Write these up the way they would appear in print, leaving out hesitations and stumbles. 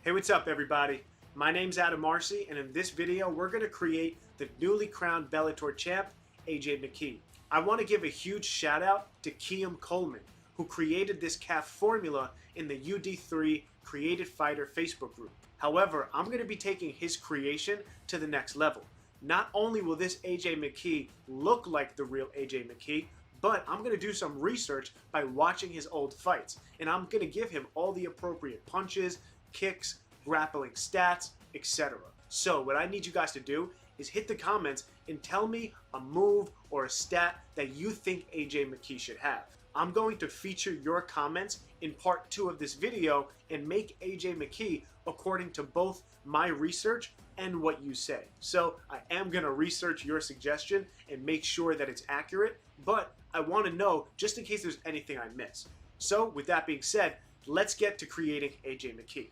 Hey, what's up everybody? My name's Arce, and in this video we're going to create the newly crowned Bellator champ, AJ McCAF. I want to give a huge shout out to Coleman, who created this CAF formula in the UD3 Created Fighter Facebook group. However, I'm going to be taking his creation to the next level. Not only will this AJ McCAF look like the real AJ McCAF, but I'm going to do some research by watching his old fights, and I'm going to give him all the appropriate punches, kicks, grappling stats, etc. So what I need you guys to do is hit the comments and tell me a move or a stat that you think AJ McCAF should have. I'm going to feature your comments in part 2 of this video and make AJ McCAF according to both my research and what you say. So I am going to research your suggestion and make sure that it's accurate, but I want to know just in case there's anything I miss. So with that being said, let's get to creating AJ McCAF.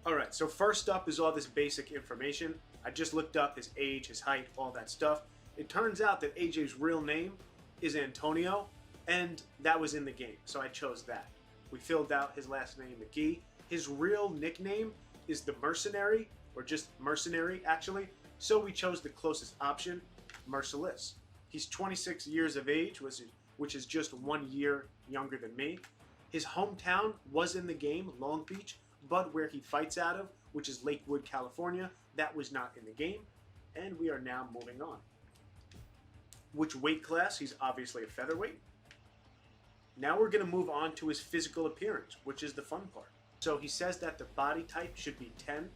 Alright, so first up is all this basic information. I just looked up his age, his height, all that stuff. It turns out that AJ's real name is Antonio, and that was in the game, so I chose that. We filled out his last name, McCAF. His real nickname is the Mercenary, or just Mercenary actually, so we chose the closest option, Merciless. He's 26 years of age, which is just 1 year younger than me. His hometown was in the game, Long Beach, but where he fights out of, which is Lakewood, California, that was not in the game, and we are now moving on. Which weight class? He's obviously a featherweight. Now we're going to move on to his physical appearance, which is the fun part. So he says that the body type should be 10,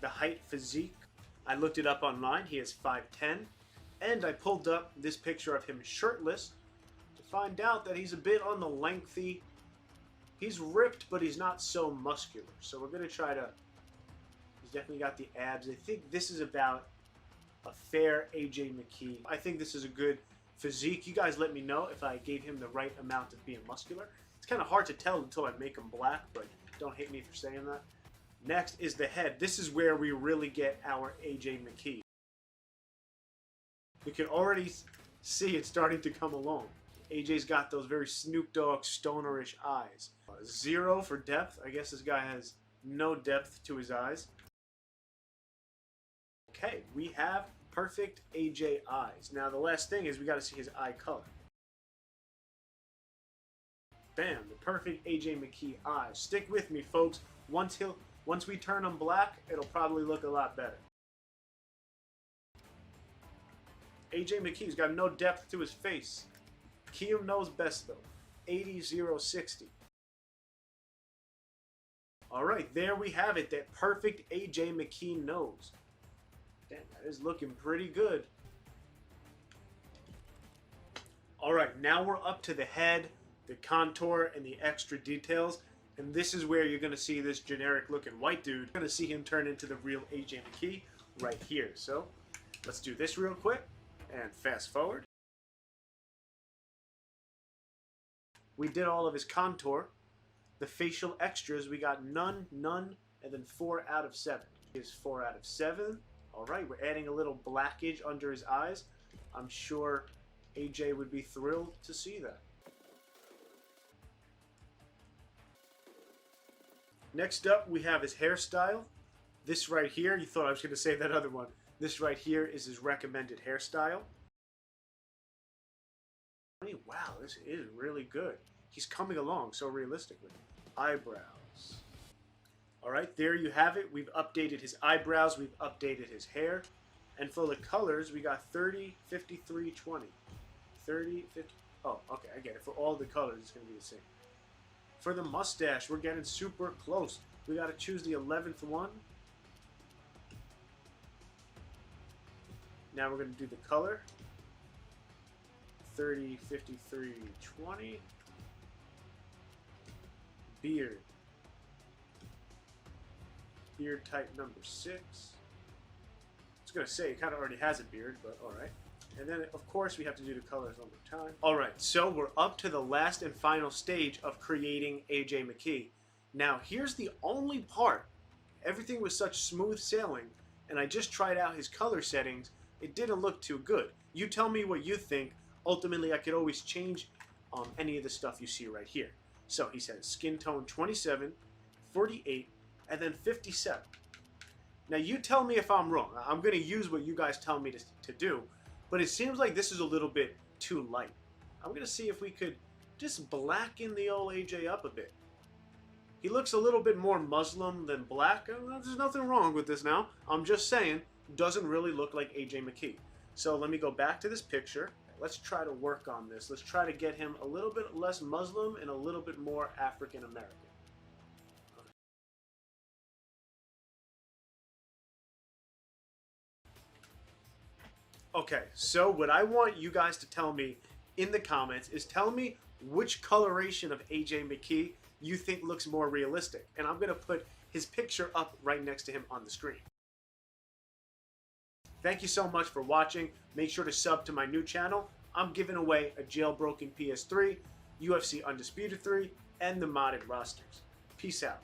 the height physique. I looked it up online, he is 5'10", and I pulled up this picture of him shirtless to find out that he's a bit on the lengthy. He's ripped, but he's not so muscular. So we're going to try to... He's definitely got the abs. I think this is about a fair AJ McCAF. I think this is a good physique. You guys let me know if I gave him the right amount of being muscular. It's kind of hard to tell until I make him black, but don't hate me for saying that. Next is the head. This is where we really get our AJ McCAF. We can already see it starting to come along. AJ's got those very Snoop Dogg stonerish eyes. 0 for depth. I guess this guy has no depth to his eyes. Okay, we have perfect AJ eyes. Now the last thing is we got to see his eye color. Bam, the perfect AJ McCAF eyes. Stick with me, folks. Once we turn him black, it'll probably look a lot better. AJ McCAF's got no depth to his face. Keem knows best though. 80-0-60. Alright, there we have it. That perfect AJ McCAF nose. Damn, that is looking pretty good. Alright, now we're up to the head, the contour, and the extra details. And this is where you're going to see this generic looking white dude. You're going to see him turn into the real AJ McCAF right here. So, let's do this real quick. And fast forward. We did all of his contour. The facial extras, we got none, and then 4 out of 7. Is 4 out of 7. Alright, we're adding a little blackage under his eyes. I'm sure AJ would be thrilled to see that. Next up, we have his hairstyle. This right here, you thought I was going to say that other one. This right here is his recommended hairstyle. Wow, this is really good. He's coming along so realistically. Eyebrows. Alright, there you have it. We've updated his eyebrows. We've updated his hair. And for the colors, we got 30, 53, 20. 30, 50... Oh, okay, I get it. For all the colors, it's going to be the same. For the mustache, we're getting super close. We got to choose the 11th one. Now we're going to do the color. 30, 53, 20. Beard. Beard type number 6. I was going to say, it kind of already has a beard, but alright. And then, of course, we have to do the colors one more time. Alright, so we're up to the last and final stage of creating AJ McCAF. Now, here's the only part. Everything was such smooth sailing, and I just tried out his color settings. It didn't look too good. You tell me what you think. Ultimately, I could always change any of the stuff you see right here. So he says skin tone 27, 48, and then 57. Now you tell me if I'm wrong. I'm going to use what you guys tell me to do, but it seems like this is a little bit too light. I'm going to see if we could just blacken the old AJ up a bit. He looks a little bit more Muslim than black. There's nothing wrong with this now. I'm just saying, doesn't really look like AJ McCAF. So let me go back to this picture. Let's try to work on this. Let's try to get him a little bit less Muslim and a little bit more African American. Okay, so what I want you guys to tell me in the comments is tell me which coloration of AJ McCAF you think looks more realistic. And I'm going to put his picture up right next to him on the screen. Thank you so much for watching. Make sure to sub to my new channel. I'm giving away a jailbroken PS3, UFC Undisputed 3, and the modded rosters. Peace out.